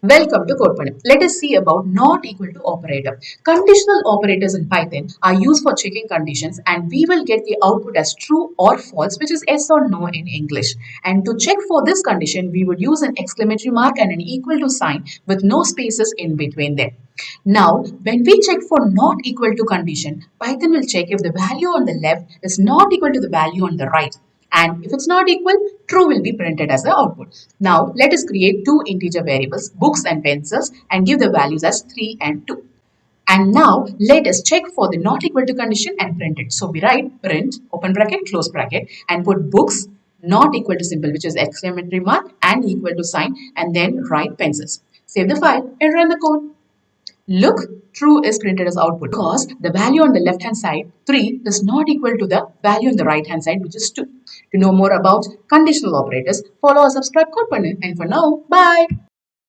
Welcome to codePannu. Let us see about not equal to operator. Conditional operators in Python are used for checking conditions, and we will get the output as true or false, which is yes or no in English. And to check for this condition, we would use an exclamatory mark and an equal to sign with no spaces in between them. Now, when we check for not equal to condition, Python will check if the value on the left is not equal to the value on the right. And if it's not equal, true will be printed as the output. Now, let us create two integer variables, books and pencils, and give the values as 3 and 2. And now, let us check for the not equal to condition and print it. So, we write print, open bracket, close bracket, and put books not equal to symbol, which is exclamatory mark, and equal to sign, and then write pencils. Save the file and run the code. Look, true is printed as output because the value on the left hand side, 3, is not equal to the value on the right hand side, which is 2. To know more about conditional operators, follow or subscribe codePannu. And for now, bye.